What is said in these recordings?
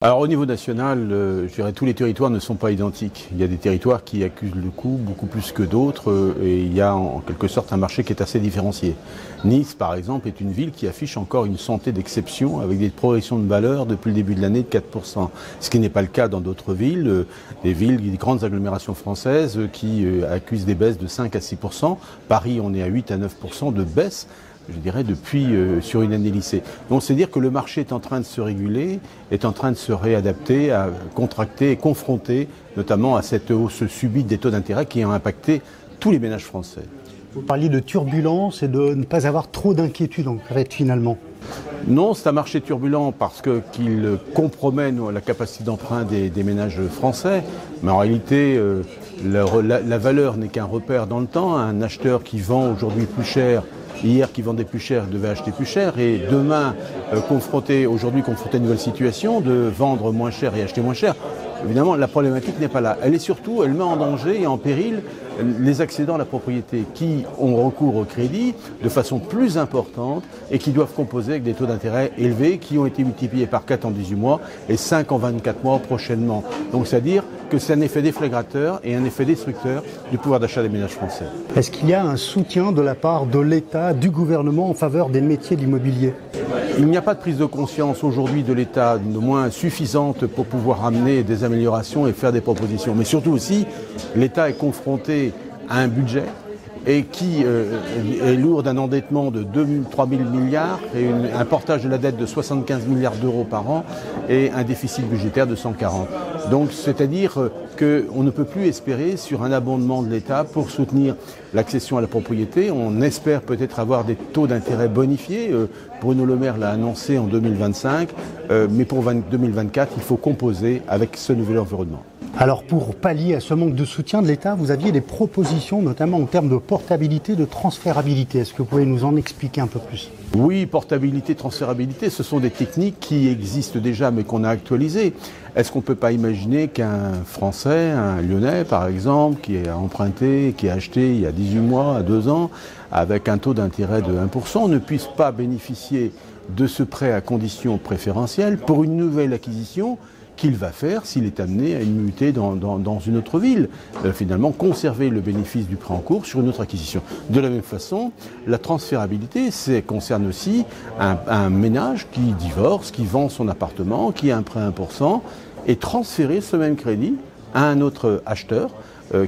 Alors au niveau national, je dirais tous les territoires ne sont pas identiques. Il y a des territoires qui accusent le coup beaucoup plus que d'autres et il y a en quelque sorte un marché qui est assez différencié. Nice par exemple est une ville qui affiche encore une santé d'exception avec des progressions de valeur depuis le début de l'année de 4%. Ce qui n'est pas le cas dans d'autres villes, des grandes agglomérations françaises qui accusent des baisses de 5 à 6%. Paris on est à 8 à 9% de baisse. Je dirais depuis sur une année lissée. Donc c'est dire que le marché est en train de se réguler, est en train de se réadapter, à contracter et confronter notamment à cette hausse subite des taux d'intérêt qui ont impacté tous les ménages français. Vous parliez de turbulence et de ne pas avoir trop d'inquiétude en fait finalement. Non, c'est un marché turbulent parce qu'il compromet la capacité d'emprunt des ménages français. Mais en réalité, la valeur n'est qu'un repère dans le temps. Un acheteur qui vend aujourd'hui plus cher, hier qui vendait plus cher devait acheter plus cher et demain confronté à une nouvelle situation de vendre moins cher et acheter moins cher. Évidemment, la problématique n'est pas là. Elle met en danger et en péril les accédants à la propriété qui ont recours au crédit de façon plus importante et qui doivent composer avec des taux d'intérêt élevés qui ont été multipliés par 4 en 18 mois et 5 en 24 mois prochainement. Donc c'est-à-dire que c'est un effet déflagrateur et un effet destructeur du pouvoir d'achat des ménages français. Est-ce qu'il y a un soutien de la part de l'État, du gouvernement en faveur des métiers de l'immobilier ? Il n'y a pas de prise de conscience aujourd'hui de l'État, de moins suffisante pour pouvoir amener des améliorations et faire des propositions. Mais surtout aussi, l'État est confronté à un budget et qui est lourd d'un endettement de 3 000 milliards et un portage de la dette de 75 milliards d'euros par an et un déficit budgétaire de 140. Donc c'est-à-dire qu'on ne peut plus espérer sur un abondement de l'État pour soutenir l'accession à la propriété. On espère peut-être avoir des taux d'intérêt bonifiés. Bruno Le Maire l'a annoncé en 2025, mais pour 2024, il faut composer avec ce nouvel environnement. Alors pour pallier à ce manque de soutien de l'État, vous aviez des propositions, notamment en termes de portabilité, de transférabilité. Est-ce que vous pouvez nous en expliquer un peu plus ? Oui, portabilité, transférabilité, ce sont des techniques qui existent déjà mais qu'on a actualisées. Est-ce qu'on ne peut pas imaginer qu'un Français, un Lyonnais par exemple, qui a emprunté, qui a acheté il y a 18 mois, à 2 ans, avec un taux d'intérêt de 1%, ne puisse pas bénéficier de ce prêt à conditions préférentielles pour une nouvelle acquisition qu'il va faire s'il est amené à une muter dans une autre ville. Finalement, conserver le bénéfice du prêt en cours sur une autre acquisition. De la même façon, la transférabilité concerne aussi un ménage qui divorce, qui vend son appartement, qui a un prêt à 1%, et transférer ce même crédit à un autre acheteur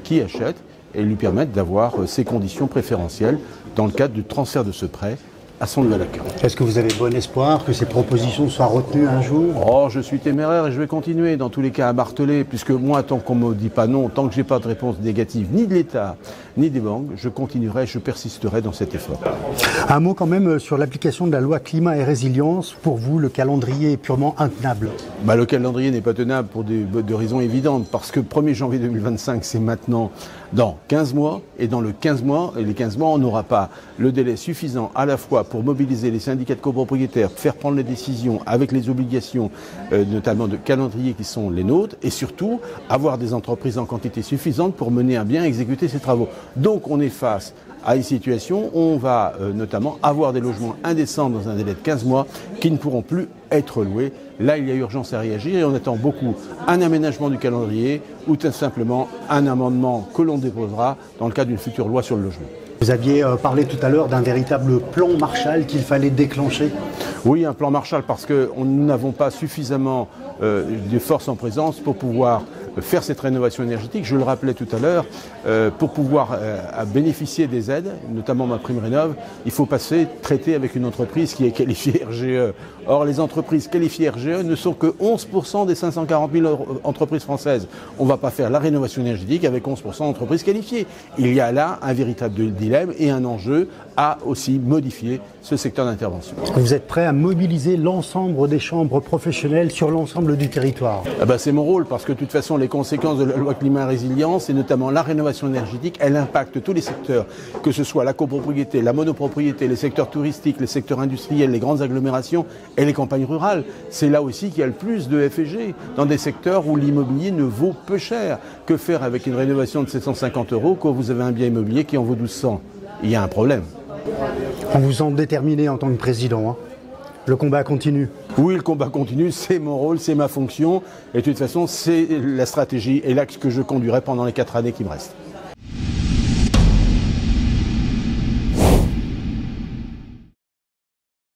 qui achète et lui permettre d'avoir ses conditions préférentielles dans le cadre du transfert de ce prêt à son nouvel accueil. Est-ce que vous avez bon espoir que ces propositions soient retenues un jour ? Oh, je suis téméraire et je vais continuer dans tous les cas à marteler, puisque moi, tant qu'on ne me dit pas non, tant que je n'ai pas de réponse négative ni de l'État, ni des banques, je continuerai, je persisterai dans cet effort. Un mot quand même sur l'application de la loi climat et résilience. Pour vous, le calendrier est purement intenable ? Le calendrier n'est pas tenable pour de raisons évidentes, parce que 1er janvier 2025, c'est maintenant dans 15 mois, et dans les 15 mois, on n'aura pas le délai suffisant à la fois pour mobiliser les syndicats de copropriétaires, faire prendre les décisions avec les obligations, notamment de calendrier qui sont les nôtres, et surtout avoir des entreprises en quantité suffisante pour mener à bien exécuter ces travaux. Donc on est face à une situation où on va notamment avoir des logements indécents dans un délai de 15 mois qui ne pourront plus être loués. Là, il y a urgence à réagir et on attend beaucoup un aménagement du calendrier ou tout simplement un amendement que l'on déposera dans le cadre d'une future loi sur le logement. Vous aviez parlé tout à l'heure d'un véritable plan Marshall qu'il fallait déclencher. Oui, un plan Marshall parce que nous n'avons pas suffisamment de forces en présence pour pouvoir faire cette rénovation énergétique. Je le rappelais tout à l'heure, pour pouvoir bénéficier des aides, notamment ma prime rénov', il faut traiter avec une entreprise qui est qualifiée RGE. Or, les entreprises qualifiées RGE ne sont que 11% des 540 000 entreprises françaises. On ne va pas faire la rénovation énergétique avec 11% d'entreprises qualifiées. Il y a là un véritable dilemme et un enjeu à aussi modifier ce secteur d'intervention. Vous êtes prêt à mobiliser l'ensemble des chambres professionnelles sur l'ensemble du territoire ? C'est mon rôle parce que de toute façon les conséquences de la loi climat et résilience et notamment la rénovation énergétique, elle impacte tous les secteurs, que ce soit la copropriété, la monopropriété, les secteurs touristiques, les secteurs industriels, les grandes agglomérations et les campagnes rurales. C'est là aussi qu'il y a le plus de F&G dans des secteurs où l'immobilier ne vaut peu cher. Que faire avec une rénovation de 750 € quand vous avez un bien immobilier qui en vaut 1200 ? Il y a un problème. On vous sent déterminé en tant que président. Le combat continue. Oui, le combat continue, c'est mon rôle, c'est ma fonction. Et de toute façon, c'est la stratégie et l'axe que je conduirai pendant les 4 années qui me restent.